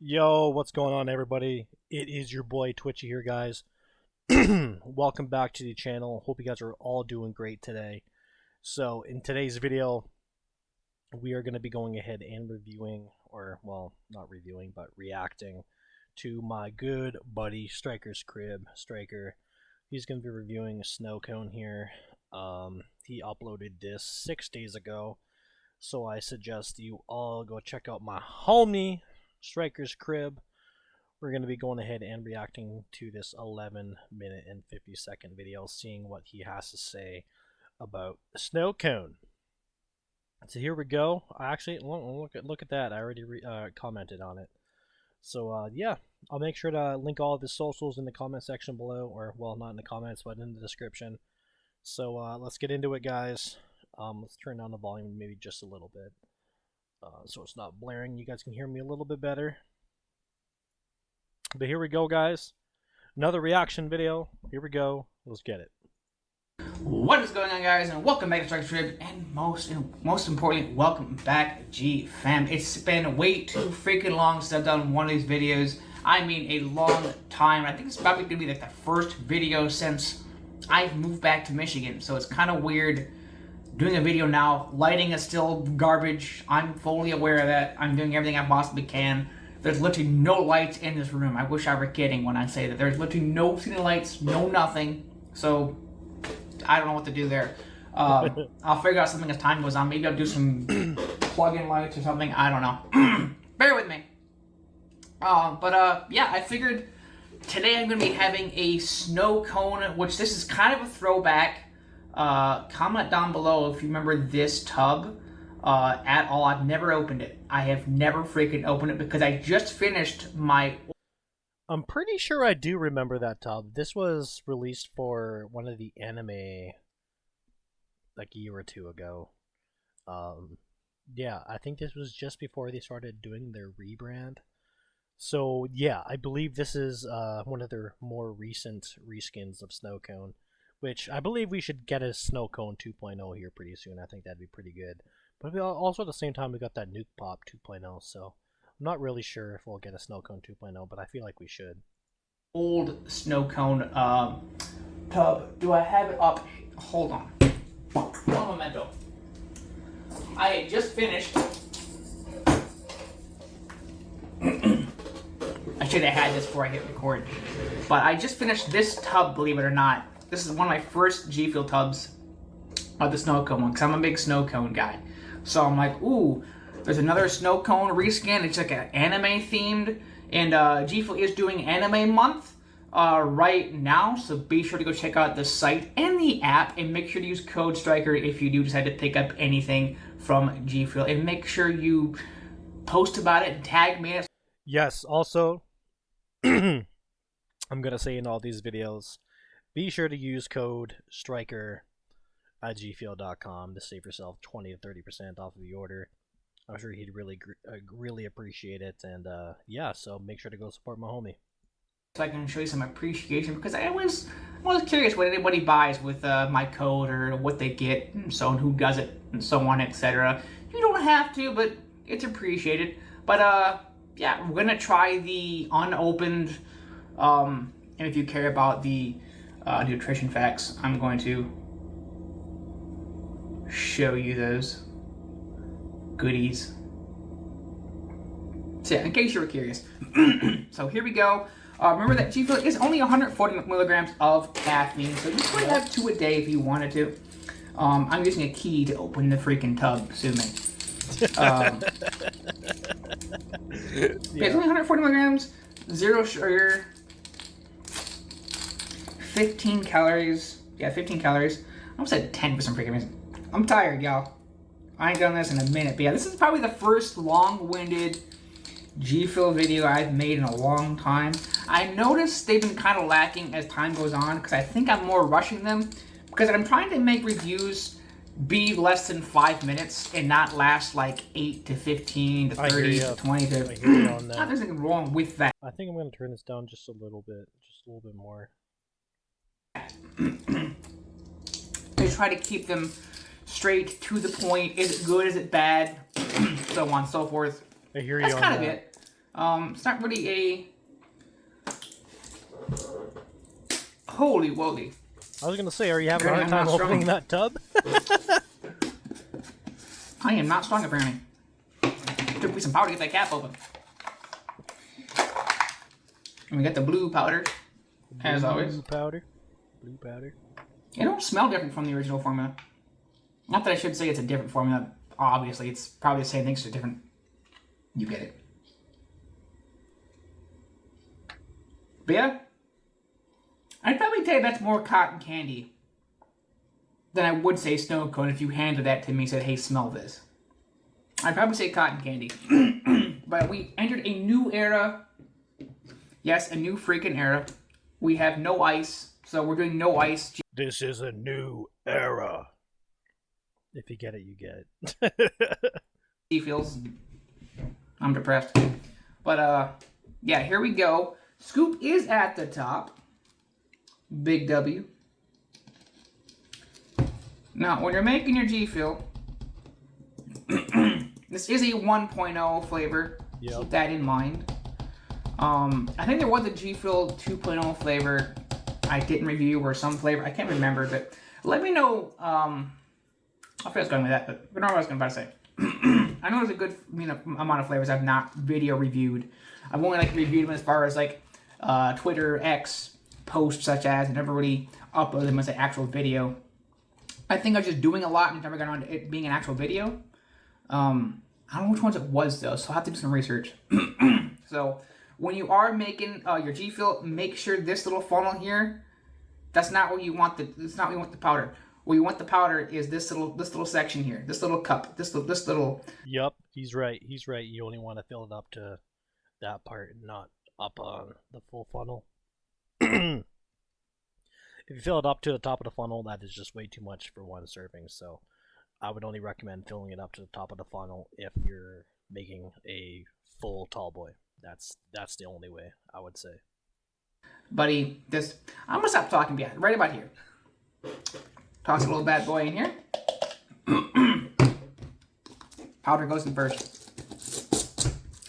Yo, what's going on, everybody? It is your boy TWITCHII here, guys. Welcome back to the channel. Hope you guys are all doing great today. So, in today's video, we are going to be going ahead and reviewing, or, well, not reviewing, but reacting to my good buddy Striker's Crib. Striker, he's going to be reviewing a Snowcone here. He uploaded this 6 days ago, so I suggest you all go check out my homie Striker's Crib. We're going to be going ahead and reacting to this 11-minute and 50-second video, seeing what he has to say about Snowcone. So here we go. I actually look at that. I already commented on it. So yeah, I'll make sure to link all of his socials in the comment section below, or well, not in the comments, but in the description. So let's get into it, guys. Let's turn down the volume maybe just a little bit. So it's not blaring. You guys can hear me a little bit better. But here we go, guys. Another reaction video. Here we go. Let's get it. What is going on, guys, and welcome back to Striker's Crib, and most importantly, welcome back, G fam. It's been way too freaking long since I've done one of these videos. I mean, a long time. I think it's probably gonna be like the first video since I've moved back to Michigan, so it's kind of weird doing a video now. Lighting is still garbage. I'm fully aware of that. I'm doing everything I possibly can. There's literally no lights in this room. I wish I were kidding when I say that. There's literally no ceiling lights, no nothing. So I don't know what to do there. I'll figure out something as time goes on. Maybe I'll do some plug-in lights or something. I don't know. Bear with me. Yeah, I figured today I'm going to be having a snow cone, which this is kind of a throwback. Comment down below if you remember this tub at all. I've never opened it. I have never freaking opened it because I just finished my... I'm pretty sure I do remember that tub. This was released for one of the anime like a year or two ago. Yeah, I think this was just before they started doing their rebrand. So yeah, I believe this is one of their more recent reskins of Snowcone, which I believe we should get a Snowcone 2.0 here pretty soon. I think that'd be pretty good. But we also at the same time we got that Nuke Pop 2.0, so I'm not really sure if we'll get a Snowcone 2.0, but I feel like we should. Old snow cone tub. Do I have it up? Hold on. One momento. I had just finished. I should have had this before I hit record. But I just finished this tub, believe it or not. This is one of my first GFUEL tubs of the snow cone one, because I'm a big snow cone guy. So I'm like, ooh, there's another snow cone reskin. It's like an anime themed, and GFUEL is doing Anime Month right now. So be sure to go check out the site and the app, and make sure to use code Striker if you do decide to pick up anything from GFUEL, and make sure you post about it and tag me. Yes. Also, I'm gonna say in all these videos, be sure to use code Striker at gfuel.com to save yourself 20 to 30% off of the order. I'm sure he'd really appreciate it, and yeah, so make sure to go support my homie. So I can show you some appreciation, because I was curious what anybody buys with my code, or what they get, and so on, who does it, and so on, etc. You don't have to, but it's appreciated. But yeah, we're gonna try the unopened, and if you care about the nutrition facts, I'm going to show you those goodies. So yeah, in case you were curious. So here we go. Remember that GFUEL is only 140 milligrams of caffeine, so you could have 2 a day if you wanted to. I'm using a key to open the freaking tub, sue me. Yeah. It's only 140 milligrams, 0 sugar, 15 calories. Yeah, 15 calories. I almost said 10 for some freaking reason. I'm tired, y'all. I ain't done this in a minute, but yeah, this is probably the first long-winded GFUEL video I've made in a long time. I noticed they've been kind of lacking as time goes on, because I think I'm more rushing them, because I'm trying to make reviews be less than 5 minutes and not last like 8 to 15 to 30 to 20 to... I hear you on that. There's nothing wrong with that. I think I'm going to turn this down just a little bit more. They try to keep them straight to the point. Is it good? Is it bad? So on and so forth. I hear you That's on kind that. of it. It's not really a... Holy woly. I was gonna say, are you having a hard I'm time not strong. opening that tub? I am not strong, apparently. Took me some powder to get that cap open. And we got the blue powder, as always. Blue powder. Blue powder. It don't smell different from the original formula. Not that I should say it's a different formula. Obviously, it's probably the same thing, it's just different. You get it. But yeah, I'd probably tell you that's more cotton candy than I would say snow cone if you handed that to me and said, hey, smell this. I'd probably say cotton candy. But we entered a new era. Yes, a new freaking era. We have no ice, so we're doing no ice. This is a new era. If you get it, you get it. Feels. I'm depressed. But, yeah, here we go. Scoop is at the top. Big W. Now, when you're making your G-Fuel, this is a 1.0 flavor. Yep. Keep that in mind. I think there was a G-Fuel 2.0 flavor I didn't review, or some flavor. I can't remember, but let me know. I forget what's going with that, but I know what I was about to say. I know there's a good amount of flavors I've not video reviewed. I've only reviewed them as far as Twitter, X posts such as, and never really uploaded them as an actual video. I think I was just doing a lot and never got on to it being an actual video. I don't know which ones it was though, so I'll have to do some research. So when you are making your G-Fuel, make sure this little funnel here, that's not where you want that's not where you want the powder. Where you want the powder is this little section here, this little cup, this little. Yep, he's right. He's right. You only want to fill it up to that part, not up on the full funnel. If you fill it up to the top of the funnel, that is just way too much for one serving. So I would only recommend filling it up to the top of the funnel if you're making a full tall boy. That's the only way, I would say. Buddy, I'm gonna stop talking behind right about here. Toss a little bad boy in here. Powder goes in first.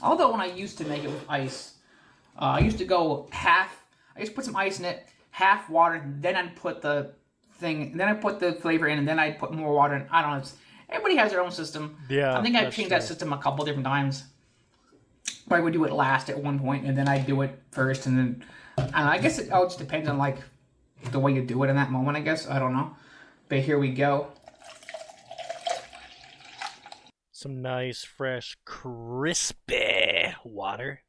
Although when I used to make it with ice, I used to go half. I used to put some ice in it, half water, then I'd put the thing, then I put the flavor in, and then I'd put more water in. I don't know. Everybody has their own system. Yeah, I think I've changed that system a couple different times. Where I would do it last at one point, and then I'd do it first, and then I guess it all just depends on the way you do it in that moment. I guess I don't know. But here we go. Some nice, fresh, crispy water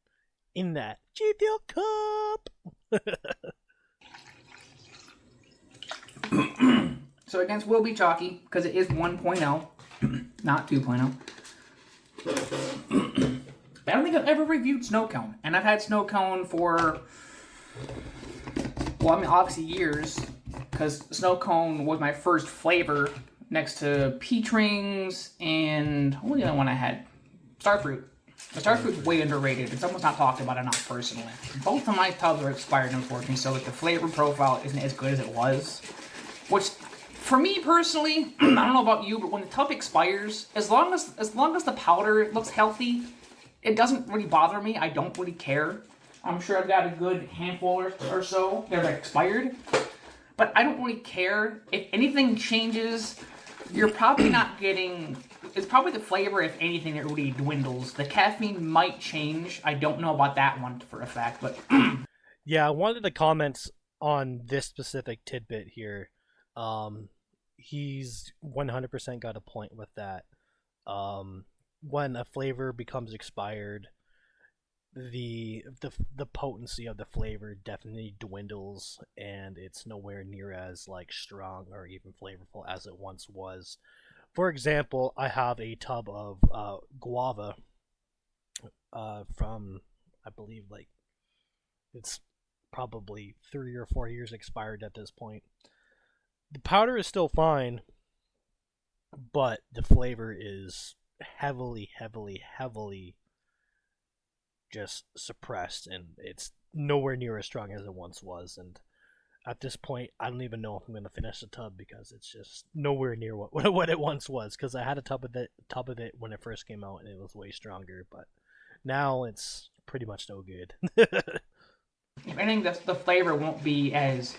in that G-Fuel cup. So against will be chalky because it is 1.0, not 2.0. I don't think I've ever reviewed Snowcone, and I've had Snowcone for, well, I mean, obviously years, because Snowcone was my first flavor next to peach rings and what was the other one I had? Starfruit. The Starfruit's way underrated. It's almost not talked about enough, personally. Both of my tubs are expired, unfortunately, so the flavor profile isn't as good as it was. Which, for me personally, I don't know about you, but when the tub expires, as long as the powder looks healthy, it doesn't really bother me. I don't really care. I'm sure I've got a good handful or so that are expired, but I don't really care. If anything changes, you're probably not getting. It's probably the flavor, if anything, that really dwindles. The caffeine might change. I don't know about that one for a fact, but yeah, one of the comments on this specific tidbit here, he's 100% got a point with that. When a flavor becomes expired, the potency of the flavor definitely dwindles, and it's nowhere near as strong or even flavorful as it once was. For example, I have a tub of guava from, I believe, it's probably 3 or 4 years expired at this point. The powder is still fine, but the flavor is heavily just suppressed, and it's nowhere near as strong as it once was. And at this point, I don't even know if I'm going to finish the tub because it's just nowhere near what it once was. Because I had a tub of it when it first came out, and it was way stronger. But Now it's pretty much no good. If anything, the flavor won't be as,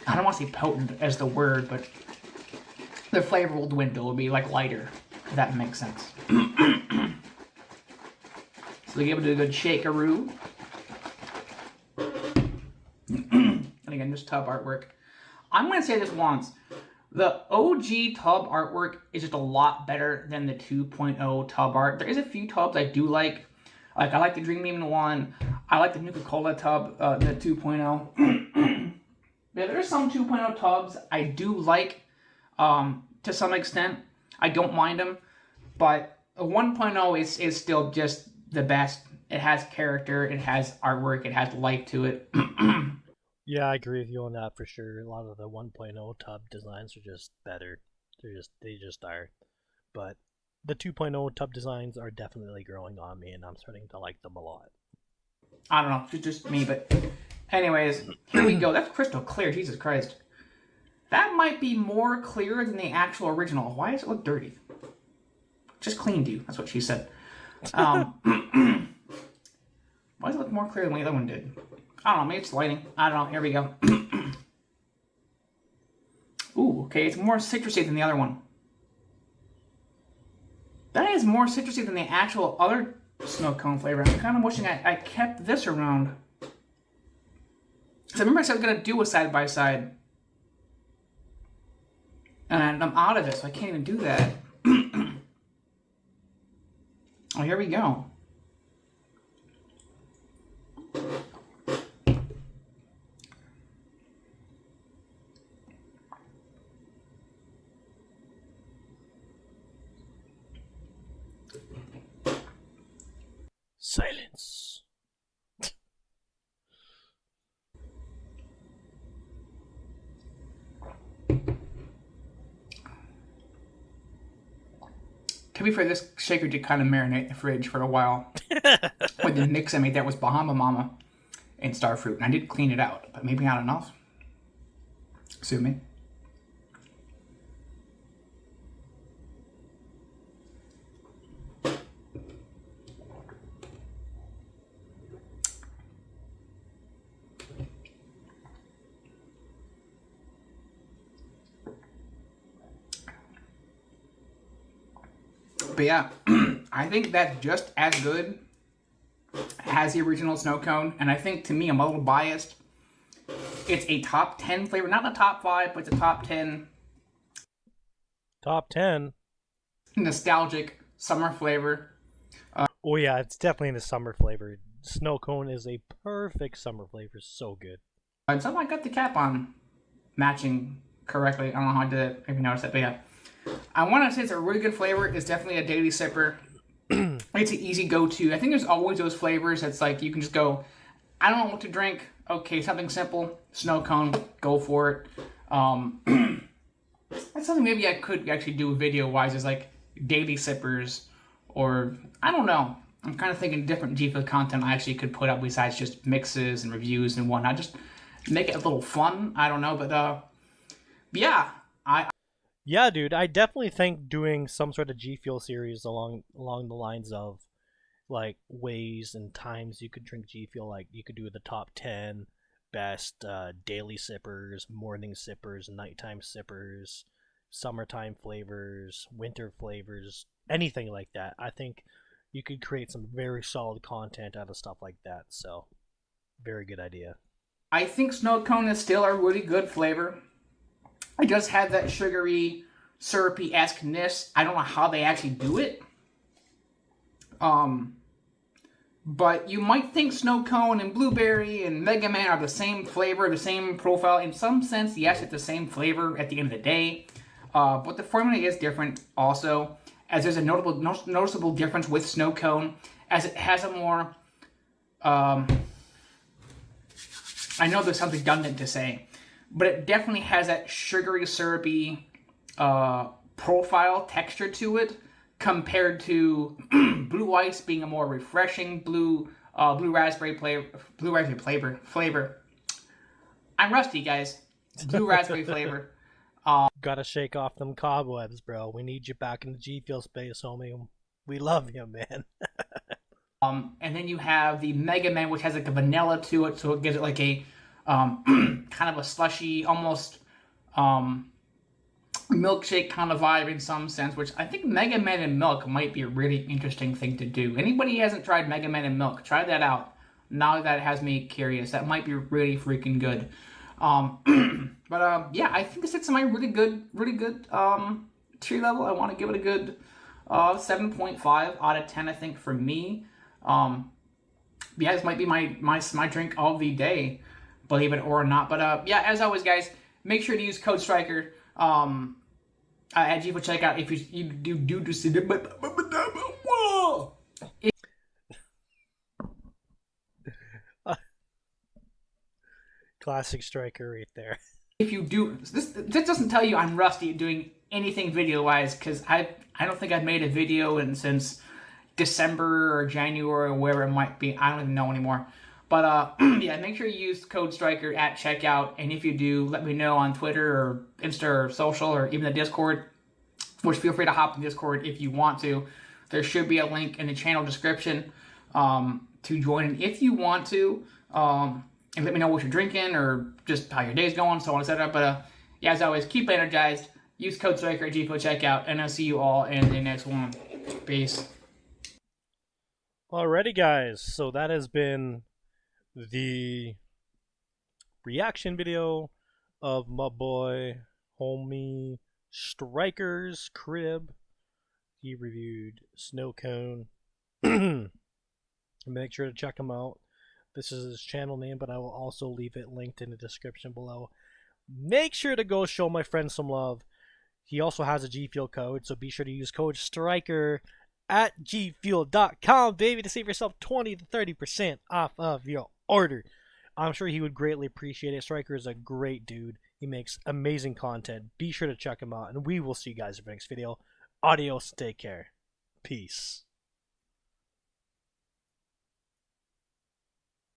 I don't want to say potent as the word, but the flavor will dwindle. It'll be like lighter, if that makes sense. So we give it a good shakeroo. And again, just tub artwork. I'm going to say this once. The OG tub artwork is just a lot better than the 2.0 tub art. There is a few tubs I do like. Like, I like the Dream Demon one. I like the Nuka-Cola tub, the 2.0. Yeah, there's some 2.0 tubs I do like to some extent. I don't mind them. But 1.0 is still just the best. It has character, it has artwork, it has life to it. Yeah, I agree with you on that for sure. A lot of the 1.0 tub designs are just better. They just are. But the 2.0 tub designs are definitely growing on me, and I'm starting to like them a lot. I don't know, it's just me, but anyways, here we go. That's crystal clear, Jesus Christ. That might be more clear than the actual original. Why does it look dirty? Just cleaned you, that's what she said. Why does it look more clear than the other one did? I don't know, maybe it's lighting. I don't know, here we go. Ooh, okay, it's more citrusy than the other one. That is more citrusy than the actual other snow cone flavor. I'm kind of wishing I kept this around. Because I remember I said I was going to do a side-by-side. And I'm out of it, so I can't even do that. Oh, here we go. Silence. To be fair, this shaker did kind of marinate in the fridge for a while. With the mix I made, that was Bahama Mama and Starfruit. And I did clean it out, but maybe not enough. Sue me. But yeah, I think that's just as good as the original snow cone. And I think, to me, I'm a little biased. It's a top 10 flavor. Not in the top 5, but it's a top 10. Top 10? Nostalgic summer flavor. Oh yeah, it's definitely the summer flavor. Snow cone is a perfect summer flavor. So good. And somehow I got the cap on matching correctly. I don't know how I did it. Maybe noticed it, but yeah. I want to say it's a really good flavor. It's definitely a daily sipper. It's an easy go-to. I think there's always those flavors that's like you can just go, I don't know what to drink. Okay, something simple. Snow cone. Go for it. That's something maybe I could actually do video-wise is like daily sippers or, I don't know. I'm kind of thinking different G FUEL content I actually could put up besides just mixes and reviews and whatnot. Just make it a little fun. I don't know, but yeah. Yeah, dude, I definitely think doing some sort of G FUEL series along the lines of like ways and times you could drink G FUEL. Like you could do the top 10 best daily sippers, morning sippers, nighttime sippers, summertime flavors, winter flavors, anything like that. I think you could create some very solid content out of stuff like that. So, very good idea. I think snow cone is still a really good flavor. It does have that sugary, syrupy-esque-ness. I don't know how they actually do it. But you might think snow cone and blueberry and Mega Man are the same flavor, the same profile. In some sense, yes, it's the same flavor at the end of the day. But the formula is different also, as there's a noticeable difference with snow cone, as it has a more... I know this sounds redundant to say, but it definitely has that sugary, syrupy profile, texture to it, compared to Blue Ice being a more refreshing blue raspberry flavor. I'm rusty, guys. Blue raspberry flavor. Gotta shake off them cobwebs, bro. We need you back in the G FUEL space, homie. We love you, man. And then you have the Mega Man, which has like a vanilla to it, so it gives it like a kind of a slushy, almost milkshake kind of vibe in some sense. Which I think Mega Man and milk might be a really interesting thing to do. Anybody who hasn't tried Mega Man and milk, try that out. Now that has me curious. That might be really freaking good. Yeah, I think this hits my really good tier level. I want to give it a good 7.5 out of 10. I think for me. Yeah, this might be my drink of the day, believe it or not. But yeah, as always, guys, make sure to use code Striker at GFUEL checkout if you do see the. Whoa! Classic Striker right there. If you do this doesn't tell you I'm rusty at doing anything video wise, because I don't think I've made a video since December or January or wherever it might be. I don't even know anymore. But yeah, make sure you use code Striker at checkout, and if you do, let me know on Twitter or Insta or social or even the Discord. Which feel free to hop in Discord if you want to. There should be a link in the channel description to join in if you want to. And let me know what you're drinking or just how your day's going, so on and so forth. But yeah, as always, keep energized. Use code Striker at GFUEL checkout, and I'll see you all in the next one. Peace. Alrighty, guys. So that has been the reaction video of my boy, homie Striker's crib. He reviewed Snowcone. Make sure to check him out. This is his channel name, but I will also leave it linked in the description below. Make sure to go show my friend some love. He also has a GFUEL code, so be sure to use code Striker at gfuel.com, baby, to save yourself 20 to 30% off of your order. I'm sure he would greatly appreciate it. Striker is a great dude. He makes amazing content. Be sure to check him out, and we will see you guys in the next video. Adios, take care. Peace.